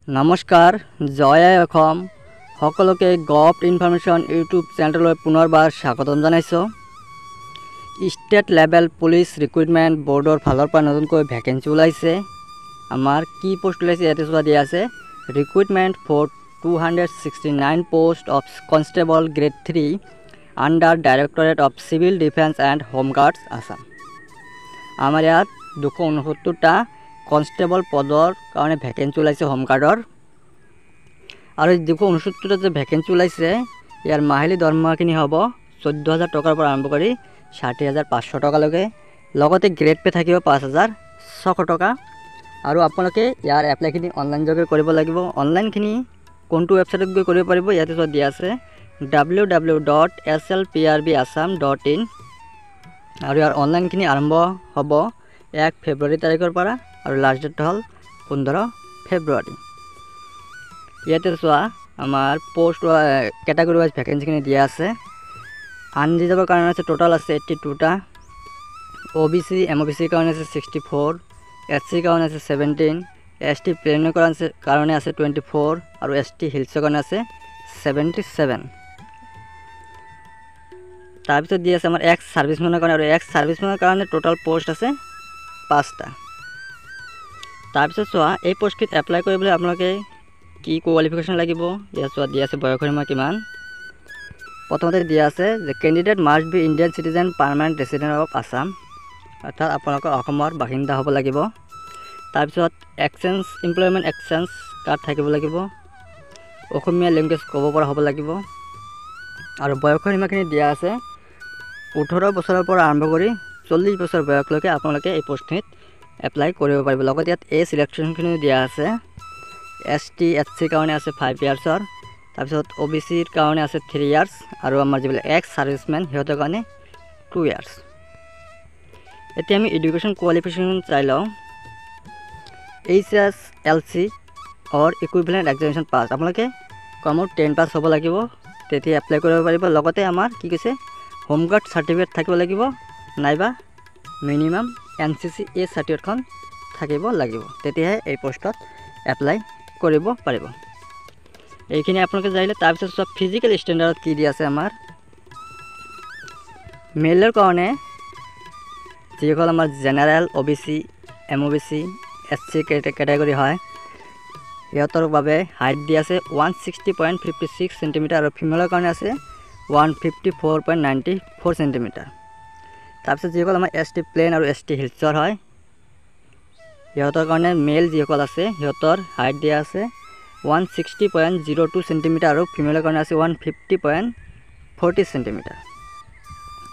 নমস্কাৰ, জয় অসম। সকলোকে gov information YouTube চেনেললৈ পুনৰবাৰ স্বাগতম জনাইছোঁ। ষ্টেট লেভেল পুলিচ ৰিক্ৰুইটমেণ্ট বৰ্ডৰ ফালৰ পৰা নতুনকৈ ভেকেঞ্চি ওলাইছে। আমাৰ কি পোষ্ট ওলাইছে ইয়াতে চোৱা দিয়া আছে। Recruitment for 269 post of constable grade 3 under directorate of civil defence and home guards Assam. আমাৰ ইয়াত 269টা কনষ্টেবল পদৰ কাৰণে ভেকেঞ্চি ওলাইছে হোম গাৰ্ডৰ। আৰু 269টা যে ভেকেঞ্চি ওলাইছে ইয়াৰ মাহিলী দৰমহাখিনি হ'ব 14,000 টকাৰ পৰা আৰম্ভ কৰি 60,500 টকালৈকে। লগতে গ্ৰেড পে থাকিব 5,600 টকা। আৰু আপোনালোকে ইয়াৰ এপ্লাইখিনি অনলাইন যোগে কৰিব লাগিব। অনলাইনখিনি কোনটো ৱেবছাইটত গৈ কৰিব পাৰিব ইয়াতে চোৱা দিয়া আছে www.slprbassam.in। আৰু ইয়াৰ অনলাইনখিনি আৰম্ভ হ'ব 1 ফেব্ৰুৱাৰী তাৰিখৰ পৰা আৰু লাষ্ট ডেট হ'ল 15 ফেব্ৰুৱাৰী। ইয়াতে চোৱা আমাৰ পোষ্ট কেটাগৰী ৱাইজ ভেকেঞ্চিখিনি দিয়া আছে। আনৰিজাৰ্ভৰ কাৰণে আছে টোটাল আছে 82টা, OBC MOBCৰ কাৰণে আছে 64, SC কাৰণে আছে 17, ST প্লেনৰ কাৰণে আছে 24 আৰু ST হিলছৰ কাৰণে আছে 77। তাৰপিছত দি আছে আমাৰ এক্স ছাৰ্ভিচমেনৰ কাৰণে, আৰু এক্স ছাৰ্ভিচমেনৰ কাৰণে টোটাল পোষ্ট আছে 5টা। তাৰপিছত চোৱা এই পোষ্টখিনিত এপ্লাই কৰিবলৈ আপোনালোকে কি কোৱালিফিকেশ্যন লাগিব ইয়াত চোৱা দিয়া আছে। বয়সৰ সীমা কিমান। প্ৰথমতে দিয়া আছে যে candidate must B Indian citizen permanent resident of Assam, অৰ্থাৎ আপোনালোকৰ অসমৰ বাসিন্দা হ'ব লাগিব। তাৰপিছত এমপ্লয়মেণ্ট এক্সচেঞ্জ কাৰ্ড থাকিব লাগিব, অসমীয়া লেংগুৱেজ ক'ব পৰা হ'ব লাগিব। আৰু বয়সৰ সীমাখিনি দিয়া আছে 18 বছৰৰ পৰা আৰম্ভ কৰি 40 বছৰ বয়সলৈকে আপোনালোকে এই পোষ্টখিনিত এপ্লাই কৰিব পাৰিব। লগতে ইয়াত এই চিলেকশ্যনখিনিও দিয়া আছে। ST SC কাৰণে আছে 5 ইয়াৰ্ছৰ, তাৰপিছত OBCৰ কাৰণে আছে 3 ইয়াৰ্ছ, আৰু আমাৰ যিবিলাক এক্স ছাৰ্ভিচমেন সিহঁতৰ কাৰণে 2 ইয়াৰ্ছ। এতিয়া আমি এডুকেশ্যন কোৱালিফিকেশ্যন চাই লওঁ। HSLC অৰ ইকুইভেলেণ্ট এক্সামিনেশ্যন পাছ, আপোনালোকে কমেও 10 পাছ হ'ব লাগিব, তেতিয়া এপ্লাই কৰিব পাৰিব। লগতে আমাৰ কি কৈছে হোম গাৰ্ড চাৰ্টিফিকেট থাকিব লাগিব, নাইবা মিনিমাম NCC এই চাৰ্টিফিকেটখন থাকিব লাগিব, তেতিয়াহে এই পোষ্টত এপ্লাই কৰিব পাৰিব। এইখিনি আপোনালোকে জানিলে। তাৰপিছত চব ফিজিকেল ষ্টেণ্ডাৰ্ডত কি দি আছে আমাৰ মেলৰ কাৰণে যিসকল আমাৰ general OBC MOBC SC category হয় সিহঁতৰ বাবে হাইট দি আছে 160.56 চেণ্টিমিটাৰ, আৰু ফিমেলৰ কাৰণে আছে 154.94 চেণ্টিমিটাৰ। তাৰপিছত যিসকল আমাৰ ST প্লেন আৰু ST হিলছৰ হয় সিহঁতৰ কাৰণে মেল যিসকল আছে সিহঁতৰ হাইট দিয়া আছে 160.02 চেণ্টিমিটাৰ, আৰু ফিমেলৰ কাৰণে আছে 150.40 চেণ্টিমিটাৰ।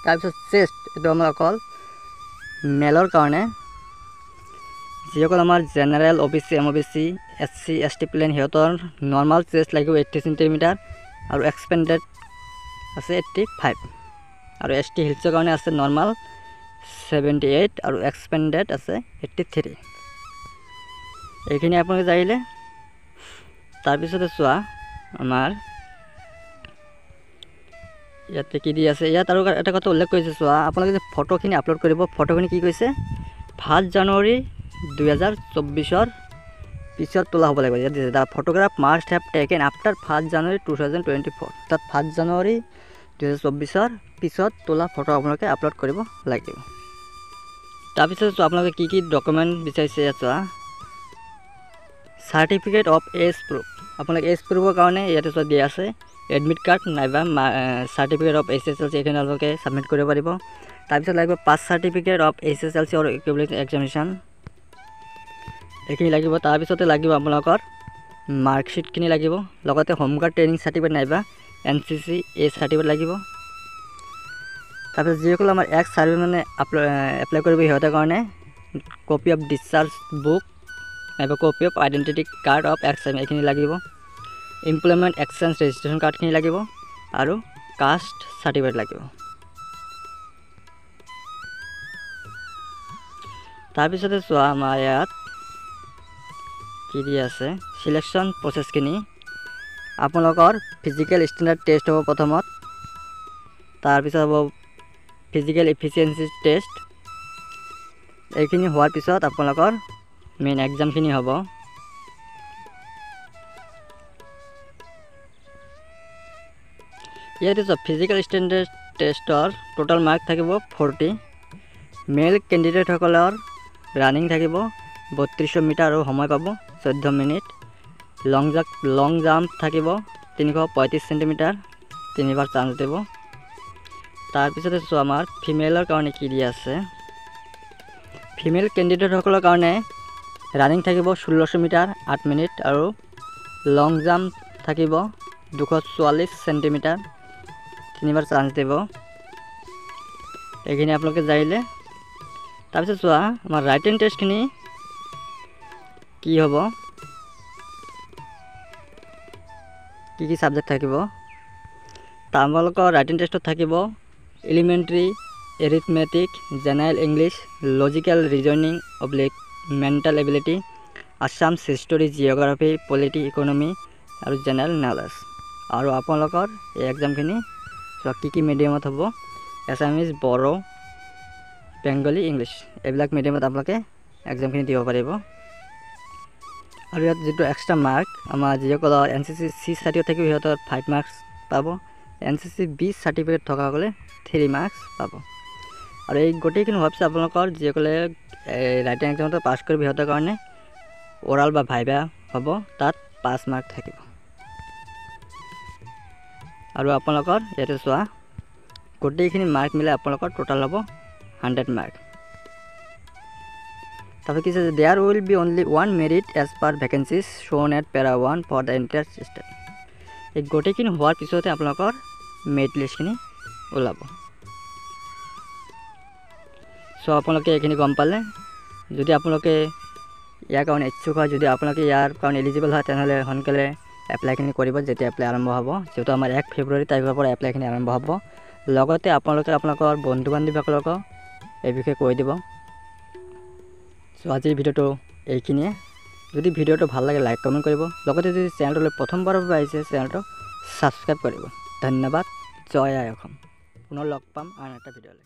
তাৰপিছত চেষ্ট, এইটো আমাৰ অকল মেলৰ কাৰণে যিসকল আমাৰ general OBC MOBC SC ST plain সিহঁতৰ নৰ্মাল চেষ্ট লাগিব 80 চেণ্টিমিটাৰ, আৰু এক্সপেণ্ডেড আছে 85, আৰু ST হিলছৰ কাৰণে আছে নৰ্মাল 78 আৰু এক্সপেণ্ডেড আছে 83। এইখিনি আপোনালোকে জানিলে। তাৰপিছতে চোৱা আমাৰ ইয়াতে কি দি আছে। ইয়াত আৰু এটা কথা উল্লেখ কৰিছে, চোৱা আপোনালোকে যে ফটোখিনি আপলোড কৰিব, ফটোখিনি কি কৈছে 5 জানুৱাৰী 2024 পিছত তোলা হ'ব লাগিব। ইয়াত the photograph must have taken after 5 জানুৱাৰী 2024, অৰ্থাৎ 5 জানুৱাৰী 2024 পিছত তোলা ফটো আপোনালোকে আপলোড কৰিব লাগিব। তাৰপিছত চোৱা আপোনালোকে কি কি ডকুমেণ্ট বিচাৰিছে। ইয়াত চোৱা চাৰ্টিফিকেট অফ এজ প্ৰুফ, আপোনালোকে এজ প্ৰুফৰ কাৰণে ইয়াতে চোৱা দিয়া আছে এডমিট কাৰ্ড নাইবা চাৰ্টিফিকেট অফ HSLC এইখিনি আপোনালোকে ছাবমিট কৰিব পাৰিব। তাৰপিছত লাগিব pass certificate of HSLC or equivalent examination, এইখিনি লাগিব। তাৰপিছতে লাগিব আপোনালোকৰ মাৰ্কশ্বিটখিনি লাগিব, লগতে হোম গাৰ্ড ট্ৰেইনিং চাৰ্টিফিকেট নাইবা NCC এই চাৰ্টিফিকেট লাগিব। তাৰপিছত যিসকল আমাৰ এক্স ছাৰ্ভিচ মানে এপ্লাই কৰিব সিহঁতৰ কাৰণে কপি অফ ডিছচাৰ্জ বুক নাইবা copy of identity card of x এইখিনি লাগিব। এমপ্লয়মেণ্ট এক্সচেঞ্জ ৰেজিষ্ট্ৰেশ্যন কাৰ্ডখিনি লাগিব, আৰু কাষ্ট চাৰ্টিফিকেট লাগিব। তাৰপিছতে চোৱা আমাৰ ইয়াত কি দি আছে চিলেকশ্যন প্ৰচেছখিনি। আপোনালোকৰ ফিজিকেল ষ্টেণ্ডাৰ্ড টেষ্ট হ'ব প্ৰথমত, তাৰপিছত হ'ব ফিজিকেল এফিচিয়েঞ্চি টেষ্ট। এইখিনি হোৱাৰ পিছত আপোনালোকৰ মেইন এক্সামখিনি হ'ব। ইয়াতে চোৱা ফিজিকেল ষ্টেণ্ডাৰ্ড টেষ্টৰ টোটাল মাৰ্ক থাকিব 40। মেল কেণ্ডিডেটসকলৰ ৰানিং থাকিব 3200 মিটাৰ আৰু সময় পাব 14 মিনিট। লং জাম্প থাকিব 335 চেণ্টিমিটাৰ, 3বাৰ চান্স দিব। তাৰপিছতে চোৱা আমাৰ ফিমেলৰ কাৰণে কি দিয়া আছে। ফিমেল কেণ্ডিডেটসকলৰ কাৰণে ৰানিং থাকিব 1600 মিটাৰ 8 মিনিট আৰু লং জাম্প থাকিব 244 চেণ্টিমিটাৰ, 3বাৰ চান্স দিব। এইখিনি আপোনালোকে জানিলে। তাৰপিছত চোৱা আমাৰ ৰাইটিং টেষ্টখিনি কি হ'ব, কি সাবজেক্ট থাকিব। আপোনালোকৰ ৰাইটিং টেষ্টত থাকিব elementary arithmetic, general English, logical reasoning oblique mental ability, Assam history, geography, polity, economy আৰু জেনেৰেল নলেজ। আৰু আপোনালোকৰ এই এক্সামখিনি কি মিডিয়ামত হ'ব, এছামিজ, বড়ো, বেংগলী, ইংলিছ এইবিলাক মিডিয়ামত আপোনালোকে এক্সামখিনি দিব পাৰিব। আৰু ইয়াত যিটো এক্সট্ৰা মাৰ্ক আমাৰ যিসকলৰ NCC C চাৰ্টিফিকেট থাকিব সিহঁতৰ 5 মাৰ্কছ পাব। NCC B চাৰ্টিফিকেট থকাসকলে 3 মাৰ্কছ পাব। আৰু এই গোটেইখিনি হোৱাৰ পিছত আপোনালোকৰ যিসকলে ৰাইটিং এক্সামটো পাছ কৰিব সিহঁতৰ কাৰণে ওৰাল বা ভাইভা হ'ব, তাত 5 মাৰ্ক থাকিব। আৰু আপোনালোকৰ ইয়াতে চোৱা গোটেইখিনি মাৰ্ক মিলাই আপোনালোকৰ টোটাল হ'ব 100 মাৰ্ক। তাৰপিছত কি আছে, there will be only 1 merit as per vacancies shown at para 1 for the entire system. এই গোটেইখিনি হোৱাৰ পিছতে আপোনালোকৰ মেৰিট লিষ্টখিনি ওলাব। চ' আপোনালোকে এইখিনি গম পালে। যদি আপোনালোকে ইয়াৰ কাৰণে ইচ্ছুক হয়, যদি আপোনালোকে ইয়াৰ কাৰণে এলিজিবল হয়, তেনেহ'লে সোনকালে এপ্লাইখিনি কৰিব যেতিয়া এপ্লাই আৰম্ভ হ'ব। যিহেতু আমাৰ 1 ফেব্ৰুৱাৰী তাৰিখৰ পৰা এপ্লাইখিনি আৰম্ভ হ'ব। লগতে আপোনালোকে আপোনালোকৰ বন্ধু বান্ধৱীসকলকো এই বিষয়ে কৈ দিব। চ' আজিৰ ভিডিঅ'টো এইখিনিয়ে। যদি ভিডিঅ'টো ভাল লাগে লাইক কমেণ্ট কৰিব। লগতে যদি চেনেলটোলৈ প্ৰথমবাৰৰ বাবে আহিছে চেনেলটো ছাবস্ক্ৰাইব কৰিব। ধন্যবাদ। জয় আই অসম। পুনৰ লগ পাম আন এটা ভিডিঅ'লৈ।